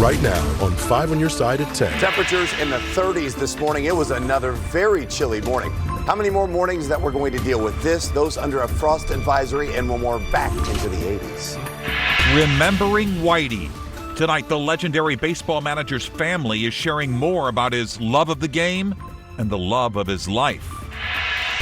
right now on 5 on your side at 10. Temperatures in the 30s this morning. It was another very chilly morning. How many more mornings that we're going to deal with this, those under a frost advisory, and one more back into the 80s. Remembering Whitey. Tonight, the legendary baseball manager's family is sharing more about his love of the game and the love of his life.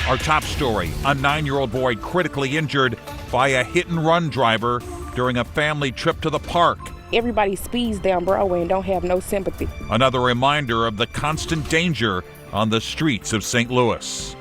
Our top story, a 9-year-old boy critically injured by a hit-and-run driver during a family trip to the park. Everybody speeds down Broadway and don't have no sympathy. Another reminder of the constant danger on the streets of St. Louis.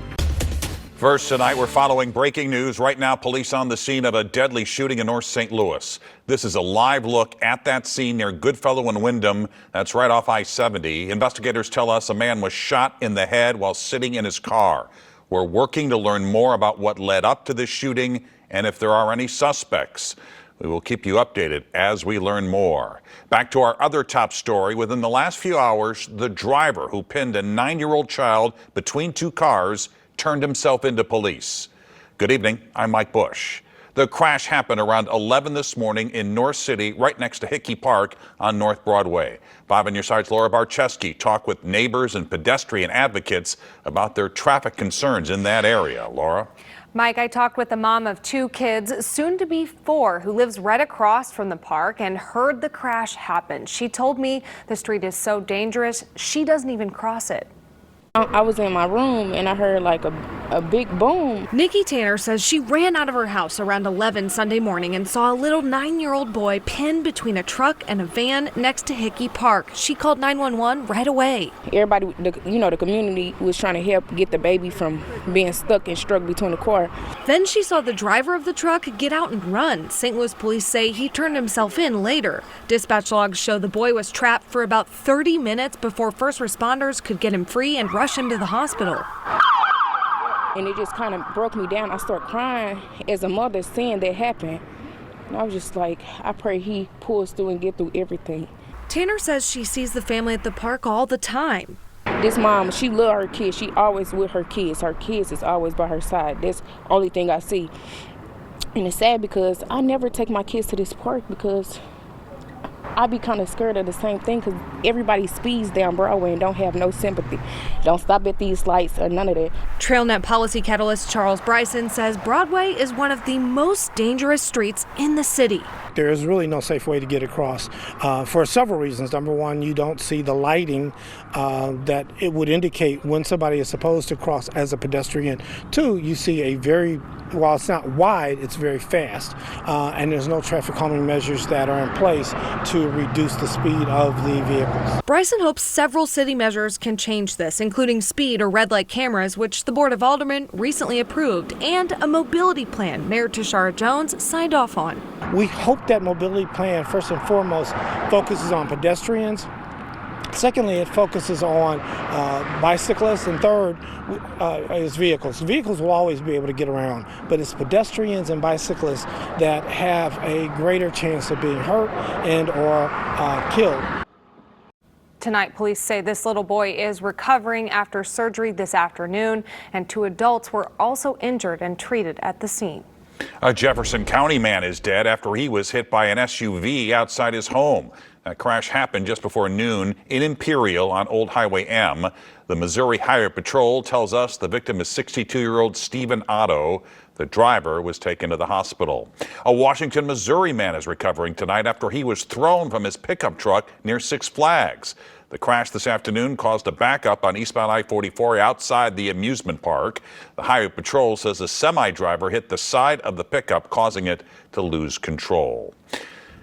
First tonight, we're following breaking news. Right now, police on the scene of a deadly shooting in North St. Louis. This is a live look at that scene near Goodfellow and Wyndham. That's right off I-70. Investigators tell us a man was shot in the head while sitting in his car. We're working to learn more about what led up to this shooting and if there are any suspects. We will keep you updated as we learn more. Back to our other top story. Within the last few hours, the driver who pinned a 9-year-old child between two cars turned himself into police. Good evening, I'm Mike Bush. The crash happened around 11 this morning in North City, right next to Hickey Park on North Broadway. 5 on your side's Laura Barczewski talked with neighbors and pedestrian advocates about their traffic concerns in that area. Laura? Mike, I talked with the mom of 2 kids, soon to be 4, who lives right across from the park and heard the crash happen. She told me the street is so dangerous, she doesn't even cross it. I was in my room and I heard like a big boom. Nikki Tanner says she ran out of her house around 11 Sunday morning and saw a little 9-year-old boy pinned between a truck and a van next to Hickey Park. She called 911 right away. Everybody, the community was trying to help get the baby from being stuck and struck between the car. Then she saw the driver of the truck get out and run. St. Louis police say he turned himself in later. Dispatch logs show the boy was trapped for about 30 minutes before first responders could get him free and rush him to the hospital. And it just kind of broke me down. I started crying as a mother seeing that happen. And I was just like, I pray he pulls through and get through everything. Tanner says she sees the family at the park all the time. This mom, she loves her kids. She always with her kids. Her kids is always by her side. That's the only thing I see. And it's sad because I never take my kids to this park because I be kind of scared of the same thing because everybody speeds down Broadway and don't have no sympathy. Don't stop at these lights or none of that. TrailNet policy catalyst Charles Bryson says Broadway is one of the most dangerous streets in the city. There is really no safe way to get across for several reasons. Number one, you don't see the lighting that it would indicate when somebody is supposed to cross as a pedestrian. 2, you see a very, while it's not wide, it's very fast. And there's no traffic calming measures that are in place to reduce the speed of the vehicles. Bryson hopes several city measures can change this, including speed or red light cameras, which the Board of Aldermen recently approved, and a mobility plan Mayor Tashara Jones signed off on. We hope that mobility plan, first and foremost, focuses on pedestrians. Secondly, it focuses on bicyclists, and third is vehicles. Vehicles will always be able to get around, but it's pedestrians and bicyclists that have a greater chance of being hurt and or killed. Tonight, police say this little boy is recovering after surgery this afternoon, and 2 adults were also injured and treated at the scene. A Jefferson County man is dead after he was hit by an SUV outside his home. That crash happened just before noon in Imperial on Old Highway M. The Missouri Highway Patrol tells us the victim is 62-year-old Stephen Otto. The driver was taken to the hospital. A Washington, Missouri man is recovering tonight after he was thrown from his pickup truck near Six Flags. The crash this afternoon caused a backup on eastbound I-44 outside the amusement park. The Highway Patrol says a semi-driver hit the side of the pickup, causing it to lose control.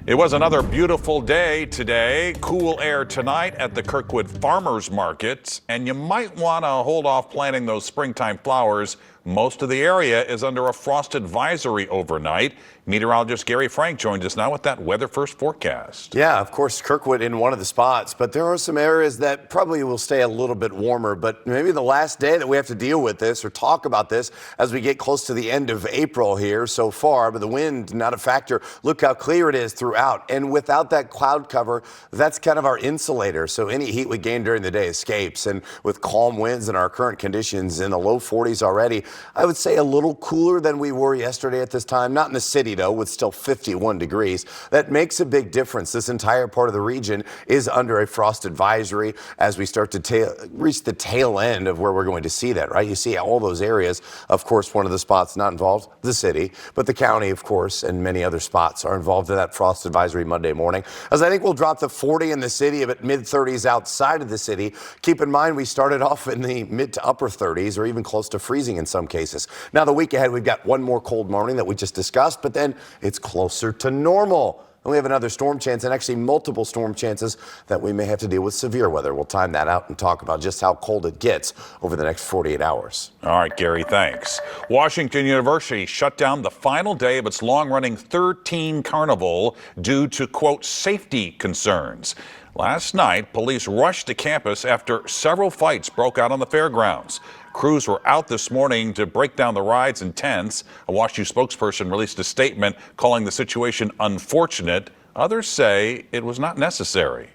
It was another beautiful day today. Cool air tonight at the Kirkwood Farmers Market, and you might want to hold off planting those springtime flowers. Most of the area is under a frost advisory overnight. Meteorologist Gary Frank joins us now with that Weather First forecast. Yeah, of course, Kirkwood in one of the spots, but there are some areas that probably will stay a little bit warmer, but maybe the last day that we have to deal with this or talk about this as we get close to the end of April here so far, but the wind, not a factor. Look how clear it is throughout, and without that cloud cover, that's kind of our insulator, so any heat we gain during the day escapes, and with calm winds and our current conditions in the low 40s already, I would say a little cooler than we were yesterday at this time. Not in the city, though, with still 51 degrees. That makes a big difference. This entire part of the region is under a frost advisory as we start to reach the tail end of where we're going to see that, right? You see all those areas. Of course, one of the spots not involved, the city, but the county, of course, and many other spots are involved in that frost advisory Monday morning. As I think we'll drop to 40 in the city, but mid-30s outside of the city. Keep in mind, we started off in the mid to upper 30s or even close to freezing in some cases. Now, the week ahead, we've got one more cold morning that we just discussed, but then it's closer to normal. And we have another storm chance, and actually multiple storm chances that we may have to deal with severe weather. We'll time that out and talk about just how cold it gets over the next 48 hours. All right, Gary, thanks. Washington University shut down the final day of its long-running 13 Carnival due to, quote, safety concerns. Last night, police rushed to campus after several fights broke out on the fairgrounds. Crews were out this morning to break down the rides and tents. A WashU spokesperson released a statement calling the situation unfortunate. Others say it was not necessary.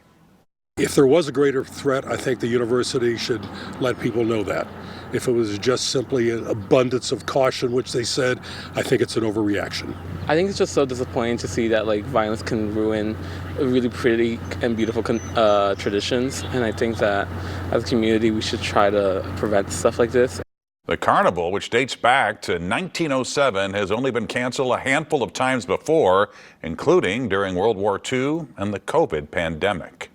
If there was a greater threat, I think the university should let people know that. If it was just simply an abundance of caution, which they said, I think it's an overreaction. I think it's just so disappointing to see that violence can ruin really pretty and beautiful traditions. And I think that as a community, we should try to prevent stuff like this. The carnival, which dates back to 1907, has only been canceled a handful of times before, including during World War II and the COVID pandemic.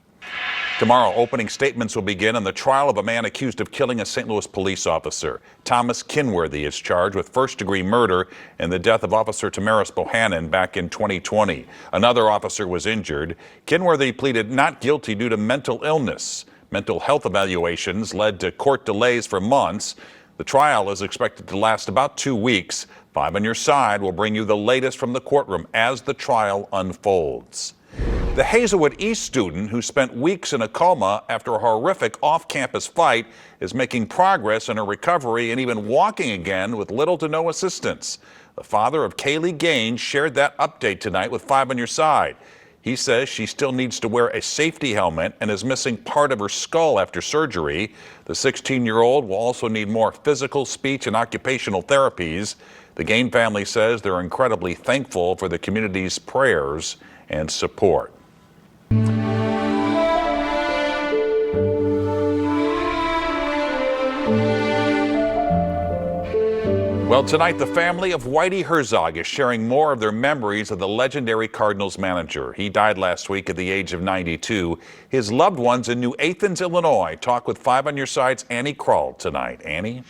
Tomorrow, opening statements will begin in the trial of a man accused of killing a St. Louis police officer. Thomas Kinworthy is charged with first-degree murder in the death of Officer Tamaris Bohannon back in 2020. Another officer was injured. Kinworthy pleaded not guilty due to mental illness. Mental health evaluations led to court delays for months. The trial is expected to last about 2 weeks. 5 on Your Side will bring you the latest from the courtroom as the trial unfolds. The Hazelwood East student who spent weeks in a coma after a horrific off-campus fight is making progress in her recovery and even walking again with little to no assistance. The father of Kaylee Gaines shared that update tonight with 5 on Your Side. He says she still needs to wear a safety helmet and is missing part of her skull after surgery. The 16-year-old will also need more physical, speech, and occupational therapies. The Gaines family says they're incredibly thankful for the community's prayers and support. Well, tonight, the family of Whitey Herzog is sharing more of their memories of the legendary Cardinals manager. He died last week at the age of 92. His loved ones in New Athens, Illinois, talk with 5 on Your Side's Annie Kroll tonight. Annie?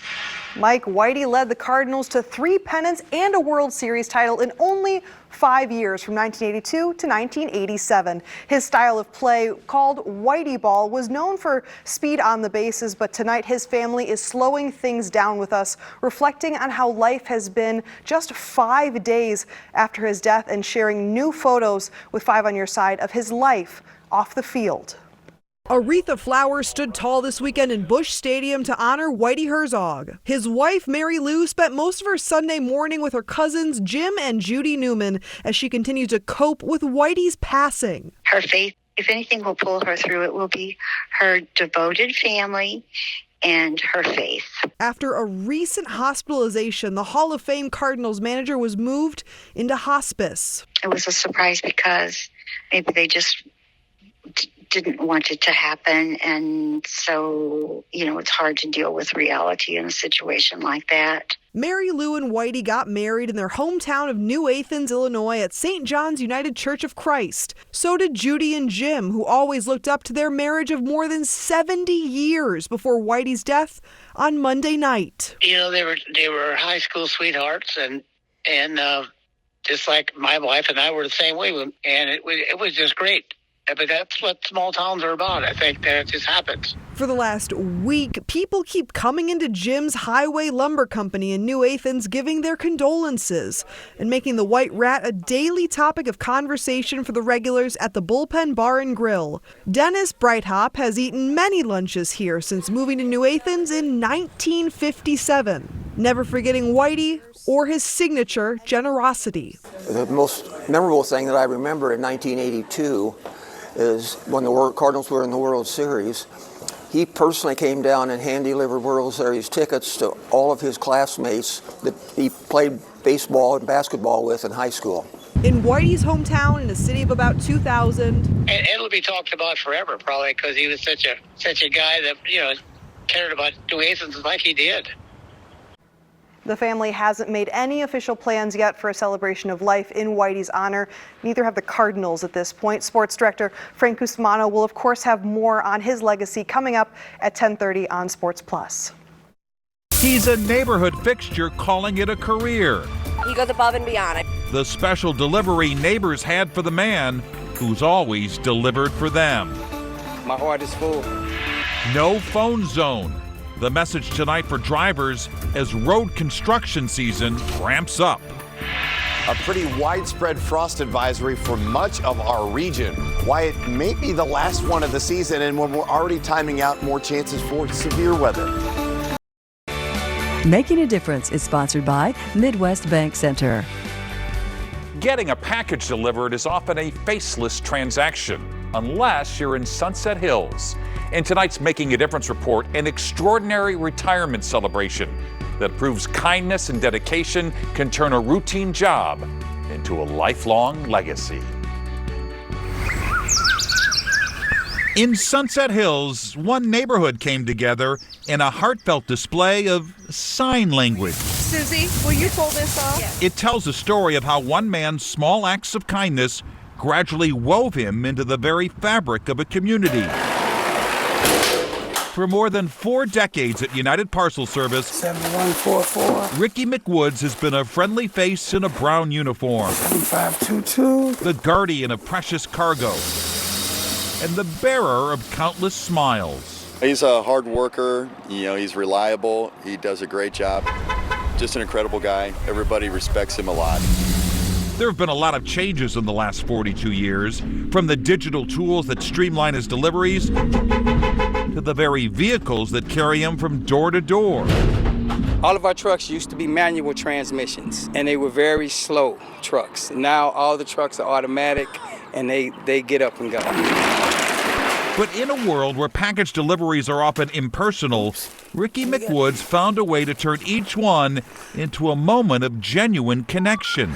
Mike, Whitey led the Cardinals to 3 pennants and a World Series title in only 5 years, from 1982 to 1987. His style of play, called Whitey ball, was known for speed on the bases, but tonight his family is slowing things down with us, reflecting on how life has been just 5 days after his death and sharing new photos with 5 on Your Side of his life off the field. A wreath of flowers stood tall this weekend in Busch Stadium to honor Whitey Herzog. His wife, Mary Lou, spent most of her Sunday morning with her cousins Jim and Judy Newman as she continued to cope with Whitey's passing. Her faith, if anything will pull her through, it will be her devoted family and her faith. After a recent hospitalization, the Hall of Fame Cardinals manager was moved into hospice. It was a surprise because maybe they just didn't want it to happen, and so, it's hard to deal with reality in a situation like that. Mary Lou and Whitey got married in their hometown of New Athens, Illinois at St. John's United Church of Christ. So did Judy and Jim, who always looked up to their marriage of more than 70 years before Whitey's death on Monday night. They were high school sweethearts, and just like my wife and I were the same way, and it was just great. But that's what small towns are about. I think that it just happens. For the last week, people keep coming into Jim's Highway Lumber Company in New Athens giving their condolences and making the White Rat a daily topic of conversation for the regulars at the Bullpen Bar and Grill. Dennis Breithop has eaten many lunches here since moving to New Athens in 1957, never forgetting Whitey or his signature generosity. The most memorable thing that I remember in 1982 is when the Cardinals were in the World Series. He personally came down and hand-delivered World Series tickets to all of his classmates that he played baseball and basketball with in high school. In Whitey's hometown, in a city of about 2,000. And it'll be talked about forever, probably, because he was such a guy that, cared about New Athens like he did. The family hasn't made any official plans yet for a celebration of life in Whitey's honor. Neither have the Cardinals at this point. Sports director Frank Cusmano will, of course, have more on his legacy coming up at 10:30 on Sports Plus. He's a neighborhood fixture, calling it a career. He goes above and beyond. The special delivery neighbors had for the man who's always delivered for them. My heart is full. No phone zone. The message tonight for drivers as road construction season ramps up. A pretty widespread frost advisory for much of our region. Why it may be the last one of the season, and when we're already timing out more chances for severe weather. Making a Difference is sponsored by Midwest Bank Center. Getting a package delivered is often a faceless transaction, unless you're in Sunset Hills. In tonight's Making a Difference report, an extraordinary retirement celebration that proves kindness and dedication can turn a routine job into a lifelong legacy. In Sunset Hills, one neighborhood came together in a heartfelt display of sign language. Susie, will you pull this off? Yes. It tells a story of how one man's small acts of kindness gradually wove him into the very fabric of a community. For more than 4 decades at United Parcel Service, 7144. Ricky McWoods has been a friendly face in a brown uniform. 7522. The guardian of precious cargo and the bearer of countless smiles. He's a hard worker, he's reliable, he does a great job. Just an incredible guy. Everybody respects him a lot. There have been a lot of changes in the last 42 years, from the digital tools that streamline his deliveries to the very vehicles that carry him from door to door. All of our trucks used to be manual transmissions, and they were very slow trucks. Now all the trucks are automatic, and they get up and go. But in a world where package deliveries are often impersonal, Ricky McWoods found a way to turn each one into a moment of genuine connection.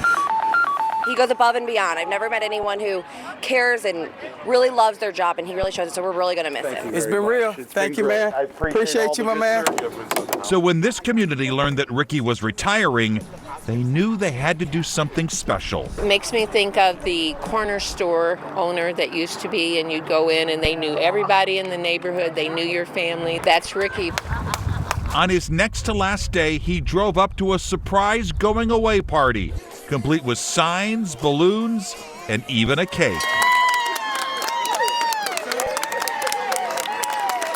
He goes above and beyond. I've never met anyone who cares and really loves their job, and he really shows it, so we're really going to miss him. It's been real. Thank you, man. I appreciate you, my man. So when this community learned that Ricky was retiring, they knew they had to do something special. It makes me think of the corner store owner that used to be, and you'd go in and they knew everybody in the neighborhood. They knew your family. That's Ricky. On his next to last day, he drove up to a surprise going away party, complete with signs, balloons, and even a cake.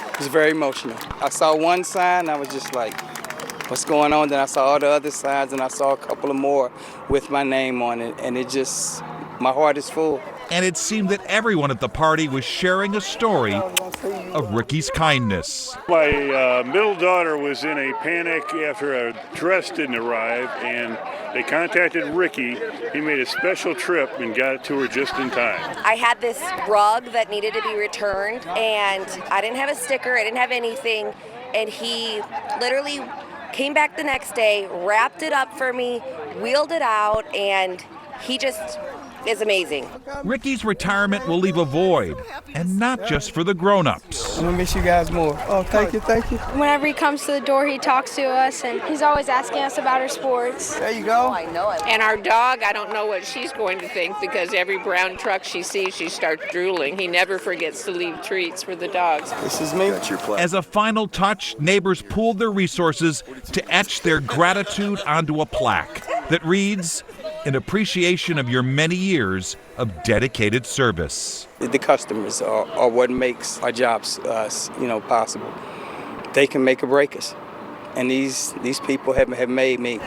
It was very emotional. I saw one sign, I was just like, what's going on? Then I saw all the other signs, and I saw a couple of more with my name on it, and my heart is full. And it seemed that everyone at the party was sharing a story of Ricky's kindness. My middle daughter was in a panic after a dress didn't arrive, and they contacted Ricky. He made a special trip and got it to her just in time. I had this rug that needed to be returned, and I didn't have a sticker, I didn't have anything, and he literally came back the next day, wrapped it up for me, wheeled it out, and he just is amazing. Ricky's retirement will leave a void, and not just for the grown-ups. I'm gonna miss you guys more. Oh, thank you. Whenever he comes to the door, he talks to us, and he's always asking us about our sports. There you go. Oh, I know it. And our dog, I don't know what she's going to think, because every brown truck she sees, she starts drooling. He never forgets to leave treats for the dogs. This is me. As a final touch, neighbors pooled their resources to etch their gratitude onto a plaque that reads, "In appreciation of your many years of dedicated service." The customers are what makes our jobs, possible. They can make or break us. And these people have made me.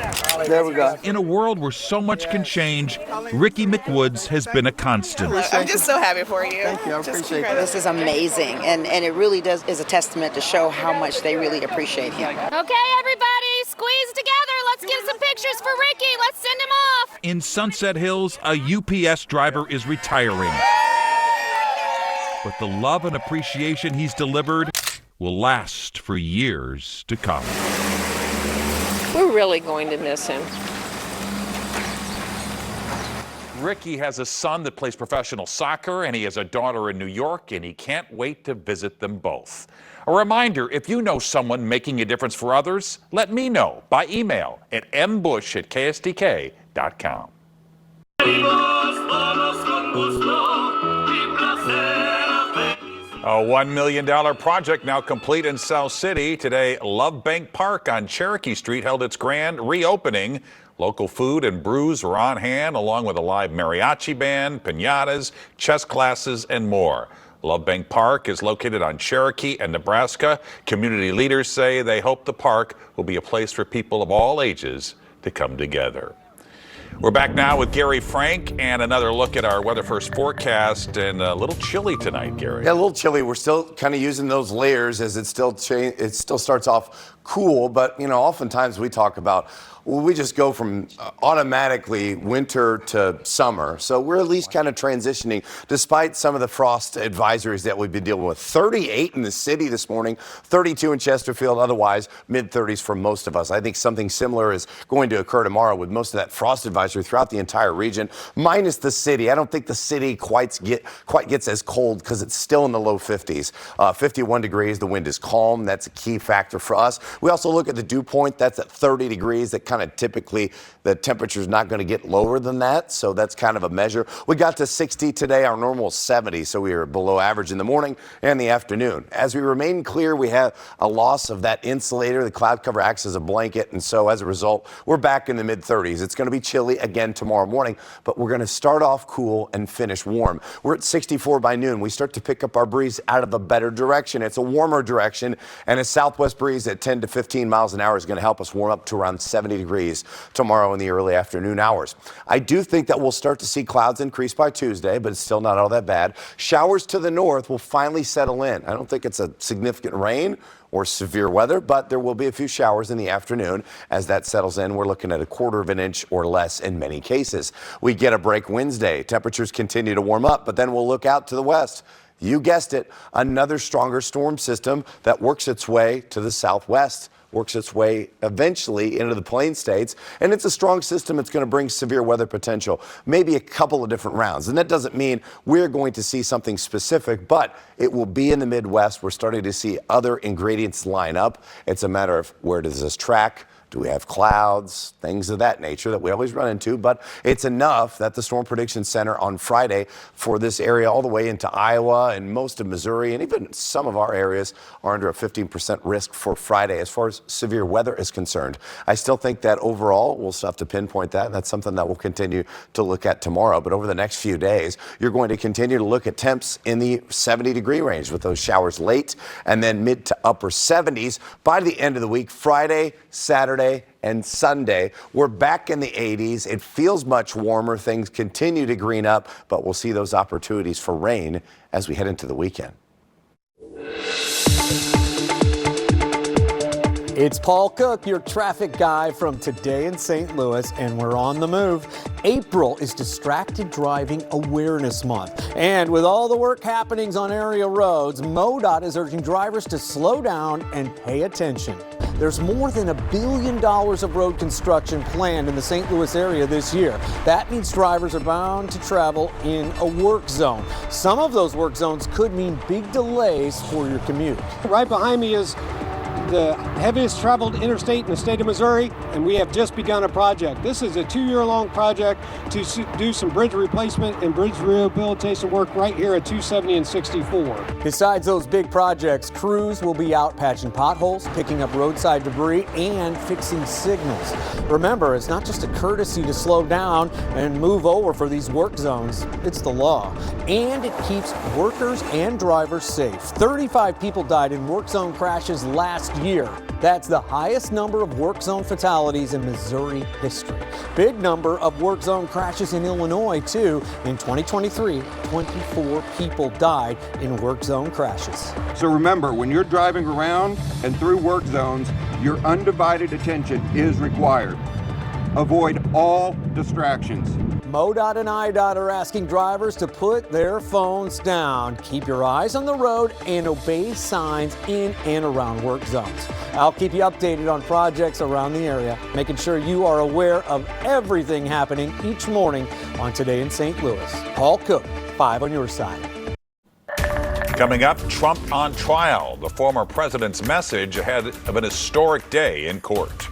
There we go. In a world where so much can change, Ricky McWoods has been a constant. I'm just so happy for you. Thank you. I appreciate that. This is amazing, and it really is a testament to show how much they really appreciate him. Okay, everybody, squeeze together. Let's get some pictures for Ricky. Let's send him off. In Sunset Hills, a UPS driver is retiring. But the love and appreciation he's delivered will last for years to come. We're really going to miss him. Ricky has a son that plays professional soccer, and he has a daughter in New York, and he can't wait to visit them both. A reminder, if you know someone making a difference for others, let me know by email at mbush@ksdk.com. A $1 million project now complete in South City. Today, Love Bank Park on Cherokee Street held its grand reopening. Local food and brews were on hand, along with a live mariachi band, piñatas, chess classes, and more. Love Bank Park is located on Cherokee and Nebraska. Community leaders say they hope the park will be a place for people of all ages to come together. We're back now with Gary Frank and another look at our Weather First forecast, and a little chilly tonight, Gary. Yeah, a little chilly. We're still kind of using those layers as it still starts off cool, but oftentimes we talk about we just go from automatically winter to summer. So we're at least kind of transitioning despite some of the frost advisories that we've been dealing with. 38 in the city this morning, 32 in Chesterfield, otherwise mid-30s for most of us. I think something similar is going to occur tomorrow with most of that frost advisory throughout the entire region, minus the city. I don't think the city quite gets as cold because it's still in the low 50s. 51 degrees, the wind is calm. That's a key factor for us. We also look at the dew point. That's at 30 degrees. That kind of typically the temperature is not going to get lower than that, so that's kind of a measure. We got to 60 today. Our normal is 70, so we were below average in the morning and the afternoon. As we remain clear, we have a loss of that insulator. The cloud cover acts as a blanket, and so as a result, we're back in the mid-30s. It's going to be chilly again tomorrow morning, but we're going to start off cool and finish warm. We're at 64 by noon. We start to pick up our breeze out of a better direction. It's a warmer direction, and a southwest breeze at 10 to 15 miles an hour is going to help us warm up to around 70 degrees tomorrow in the early afternoon hours. I do think that we'll start to see clouds increase by Tuesday, but it's still not all that bad. Showers to the north will finally settle in. I don't think it's a significant rain or severe weather, but there will be a few showers in the afternoon. As that settles in, we're looking at a quarter of an inch or less in many cases. We get a break Wednesday. Temperatures continue to warm up, but then we'll look out to the west. You guessed it, another stronger storm system that works its way to the southwest, works its way eventually into the Plain States, and it's a strong system. It's going to bring severe weather potential, maybe a couple of different rounds. And that doesn't mean we're going to see something specific, but it will be in the Midwest. We're starting to see other ingredients line up. It's a matter of where does this track? Do we have clouds, things of that nature that we always run into? But it's enough that the Storm Prediction Center on Friday for this area all the way into Iowa and most of Missouri and even some of our areas are under a 15% risk for Friday as far as severe weather is concerned. I still think that overall we'll still have to pinpoint that, and that's something that we'll continue to look at tomorrow. But over the next few days, you're going to continue to look at temps in the 70-degree range with those showers late and then mid to upper 70s by the end of the week, Friday, Saturday, and Sunday. We're back in the 80s. It feels much warmer. Things continue to green up, but we'll see those opportunities for rain as we head into the weekend. It's Paul Cook, your traffic guy from Today in St. Louis, and we're on the move. April is Distracted Driving Awareness Month. And with all the work happenings on area roads, MoDOT is urging drivers to slow down and pay attention. There's more than $1 billion of road construction planned in the St. Louis area this year. That means drivers are bound to travel in a work zone. Some of those work zones could mean big delays for your commute. Right behind me is the heaviest traveled interstate in the state of Missouri, and we have just begun a project. This is a 2-year-long project to do some bridge replacement and bridge rehabilitation work right here at 270 and 64. Besides those big projects, crews will be out patching potholes, picking up roadside debris, and fixing signals. Remember, it's not just a courtesy to slow down and move over for these work zones. It's the law, and it keeps workers and drivers safe. 35 people died in work zone crashes last year. That's the highest number of work zone fatalities in Missouri history. Big number of work zone crashes in Illinois, too. In 2023, 24 people died in work zone crashes. So remember, when you're driving around and through work zones, your undivided attention is required. Avoid all distractions. MoDOT and IDOT are asking drivers to put their phones down. Keep your eyes on the road and obey signs in and around work zones. I'll keep you updated on projects around the area, making sure you are aware of everything happening each morning on Today in St. Louis. Paul Cook, 5 on your side. Coming up, Trump on trial. The former president's message ahead of an historic day in court.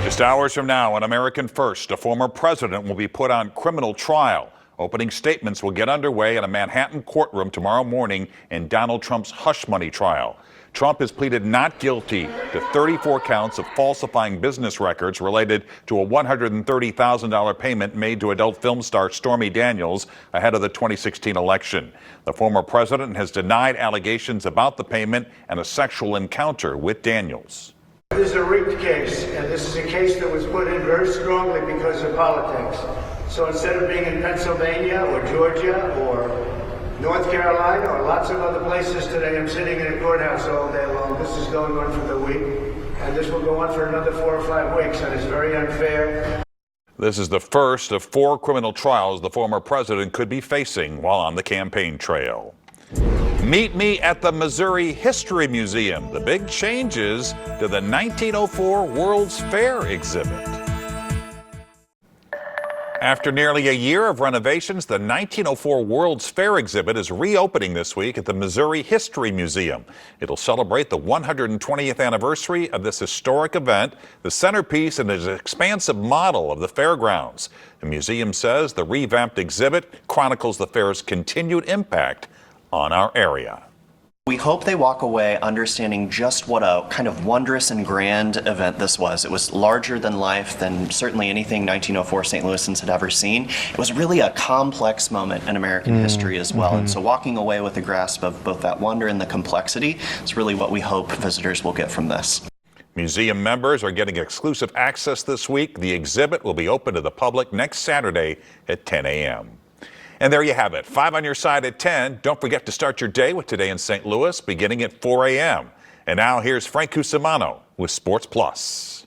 Just hours from now on American First, a former president will be put on criminal trial. Opening statements will get underway in a Manhattan courtroom tomorrow morning in Donald Trump's hush money trial. Trump has pleaded not guilty to 34 counts of falsifying business records related to a $130,000 payment made to adult film star Stormy Daniels ahead of the 2016 election. The former president has denied allegations about the payment and a sexual encounter with Daniels. This is a rigged case, and this is a case that was put in very strongly because of politics. So instead of being in Pennsylvania or Georgia or North Carolina or lots of other places today, I'm sitting in a courthouse all day long. This is going on for the week, and this will go on for another 4 or 5 weeks, and it's very unfair. This is the first of 4 criminal trials the former president could be facing while on the campaign trail. Meet me at the Missouri History Museum. The big changes to the 1904 World's Fair exhibit. After nearly a year of renovations, the 1904 World's Fair exhibit is reopening this week at the Missouri History Museum. It'll celebrate the 120th anniversary of this historic event. The centerpiece is an expansive model of the fairgrounds. The museum says the revamped exhibit chronicles the fair's continued impact on our area. We hope they walk away understanding just what a kind of wondrous and grand event this was. It was larger than life than certainly anything 1904 St. Louisans had ever seen. It was really a complex moment in American history as well. And so walking away with a grasp of both that wonder and the complexity is really what we hope visitors will get from this. Museum members are getting exclusive access this week. The exhibit will be open to the public next Saturday at 10 a.m. And there you have it. 5 on your side at 10. Don't forget to start your day with Today in St. Louis, beginning at 4 a.m. And now here's Frank Cusimano with Sports Plus.